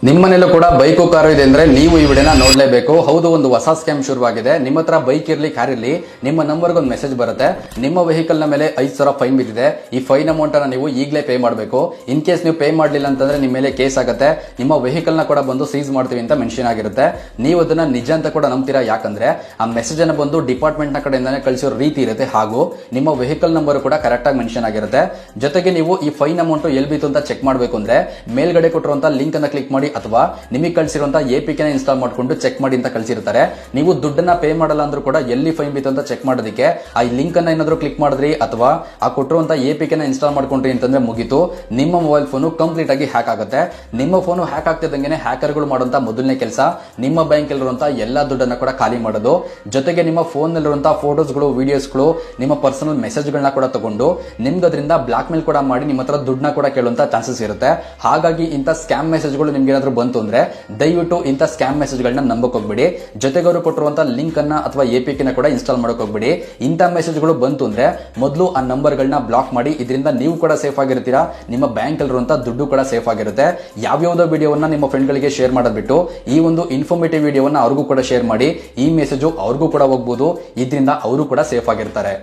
ನಿಮ್ಮನೆಲ್ಲೂ ಕೂಡ bike car ಇದೆ ಅಂದ್ರೆ ನೀವು ಈ ವಿಡಿಯೋನ ನೋಡ್ಲೇಬೇಕು. ಹೌದು, ಒಂದು ಹೊಸ ಸ್ಕ್ಯಾಮ್ ಶುರುವಾಗಿದೆ. ನಿಮ್ಮ ಹತ್ರ ಬೈಕ್ ಇರ್ಲಿ, ಕಾರ್ ಇರ್ಲಿ, ನಿಮ್ಮ ನಂಬರ್ಗೆ ಒಂದು ಮೆಸೇಜ್ ಬರುತ್ತೆ. ನಿಮ್ಮ ವೆಹಿಕಲ್ ನ ಮೇಲೆ 5,000 ಫೈನ್ ಬಿದ್ದಿದೆ. ಈ ಫೈನ್ ಅಮೌಂಟ್ ಅನ್ನ ನೀವು ಈಗಲೇ ಪೇ ಮಾಡಬೇಕು. ಇನ್ ಕೇಸ್ ನೀವು ಪೇ ಮಾಡಲಿಲ್ಲ ಅಂತಂದ್ರೆ ನಿಮ್ಮ ಮೇಲೆ ಕೇಸ್ ಆಗುತ್ತೆ. ನಿಮ್ಮ ವೆಹಿಕಲ್ ನ ಕೂಡ ಬಂದು ಸೀಸ್ ಮಾಡ್ತೀವಿ ಅಂತ ಮೆನ್ಷನ್ ಆಗಿರುತ್ತೆ. ನೀವು ಅದನ್ನ ನಿಜ ಅಂತ ಕೂಡ ನಂಬ್ತೀರಾ, ಯಾಕಂದ್ರೆ ಆ ಮೆಸೇಜ್ ಅನ್ನ ಬಂದು ಡಿಪಾರ್ಟ್ಮೆಂಟ್ ನ ಕಡೆಯಿಂದಾನೆ ಕಳಿಸೋ ರೀತಿ ಇರುತ್ತೆ. ಹಾಗೂ ನಿಮ್ಮ ವೆಹಿಕಲ್ ನಂಬರ್ ಕೂಡ ಕರೆಕ್ಟ್ ಆಗಿ ಮೆನ್ಷನ್ ಆಗಿರುತ್ತೆ. ಜೊತೆಗೆ ನೀವು ಈ ಫೈನ್ ಅಮೌಂಟ್ ಎಲ್ಲಿ ಬೀತು ಅಂತ ಚೆಕ್ ಮಾಡಬೇಕು ಅಂದ್ರೆ ಮೇಲ್ಗಡೆ ಕೊಟ್ಟಿರುವಂತಹ ಲಿಂಕ್ ಅನ್ನ ಕ್ಲಿಕ್ ಮಾಡಿ ಅಥವಾ ನಿಮಗೆ ಕಳಿಸಿರುವಂತಹ ಎಪಿಕೆ ಇನ್ಸ್ಟಾಲ್ ಮಾಡ್ಕೊಂಡು ಚೆಕ್ ಮಾಡಿ ಅಂತ ಕಳಿಸಿರ್ತಾರೆ. ನೀವು ದುಡ್ಡನ್ನ ಪೇ ಮಾಡಲ್ಲ ಅಂದ್ರೂ ಕೂಡ ಎಲ್ಲಿ ಫೈನ್ ಬಿತ್ತು ಅಂತ ಚೆಕ್ ಮಾಡೋದಕ್ಕೆ ಆ ಲಿಂಕ್ ಅನ್ನ ಏನಾದ್ರು ಕ್ಲಿಕ್ ಮಾಡಿದ್ರಿ ಅಥವಾ ಆ ಕೊಟ್ಟಿರುವಂತಹ ಎಪಿಕೆ ಇನ್ಸ್ಟಾಲ್ ಮಾಡ್ಕೊಂಡ್ರಿ ಅಂತಂದ್ರೆ ಮುಗಿತು, ನಿಮ್ಮ ಮೊಬೈಲ್ ಫೋನ್ ಕಂಪ್ಲೀಟ್ ಆಗಿ ಹ್ಯಾಕ್ ಆಗುತ್ತೆ. ನಿಮ್ಮ ಫೋನ್ ಹ್ಯಾಕ್ ಆಗ್ತಿದ್ದಂಗೆ ಹ್ಯಾಕರ್ಗಳು ಮಾಡುವಂತಹ ಮೊದಲನೇ ಕೆಲಸ ನಿಮ್ಮ ಬ್ಯಾಂಕ್ ಅಲ್ಲಿರುವಂತಹ ಎಲ್ಲಾ ದುಡ್ಡನ್ನ ಕೂಡ ಖಾಲಿ ಮಾಡೋದು. ಜೊತೆಗೆ ನಿಮ್ಮ ಫೋನ್ ನಲ್ಲಿರುವಂತಹ ಫೋಟೋಸ್ಗಳು, ವಿಡಿಯೋಸ್ಗಳು, ನಿಮ್ಮ ಪರ್ಸನಲ್ ಮೆಸೇಜ್ ಗಳನ್ನ ಕೂಡ ತಗೊಂಡು ನಿಮ್ಗೆ ಅದರಿಂದ ಬ್ಲಾಕ್ ಮೇಲ್ ಕೂಡ ಮಾಡಿ ನಿಮ್ಮ ಹತ್ರ ದುಡ್ಡನ್ನ ಕೂಡ ಕೇಳುವಂತ ಚಾನ್ಸಸ್ ಇರುತ್ತೆ. ಹಾಗಾಗಿ ಇಂಥ ಸ್ಕ್ಯಾಮ್ ಮೆಸೇಜ್ಗಳು ನಿಮ್ಗೆ ಏನಾದ್ರು ಬಂತು ಅಂದ್ರೆ ದಯವಿಟ್ಟು ಇಂಥ ಸ್ಕ್ಯಾಮ್ ಮೆಸೇಜ್ ಗಳನ್ನ ನಂಬಕ್ ಹೋಗ್ಬೇಡಿ. ಜೊತೆಗೆ ಅವರು ಕೊಟ್ಟಿರುವಂತಹ ಲಿಂಕ್ ಅನ್ನ ಅಥವಾ ಎಪಿಕೆ ಕೂಡ ಇನ್ಸ್ಟಾಲ್ ಮಾಡಕ್ ಹೋಗ್ಬೇಡಿ. ಇಂಥ ಮೆಸೇಜ್ಗಳು ಬಂತು ಅಂದ್ರೆ ಮೊದಲು ಆ ನಂಬರ್ ಗಳನ್ನ ಬ್ಲಾಕ್ ಮಾಡಿ. ಇದರಿಂದ ನೀವು ಕೂಡ ಸೇಫ್ ಆಗಿರ್ತೀರಾ, ನಿಮ್ಮ ಬ್ಯಾಂಕ್ ಅಲ್ಲಿರುವಂತಹ ದುಡ್ಡು ಕೂಡ ಸೇಫ್ ಆಗಿರುತ್ತೆ. ಯಾವ್ಯಾವುದೋ ವಿಡಿಯೋವನ್ನ ನಿಮ್ಮ ಫ್ರೆಂಡ್ ಗಳಿಗೆ ಶೇರ್ ಮಾಡೋದ್ ಬಿಟ್ಟು ಈ ಒಂದು ಇನ್ಫಾರ್ಮೇಟಿವ್ ವಿಡಿಯೋವನ್ನ ಅವ್ರಿಗೂ ಕೂಡ ಶೇರ್ ಮಾಡಿ. ಈ ಮೆಸೇಜ್ ಅವ್ರಿಗೂ ಕೂಡ ಹೋಗ್ಬೋದು, ಇದರಿಂದ ಅವರು ಕೂಡ ಸೇಫ್ ಆಗಿರ್ತಾರೆ.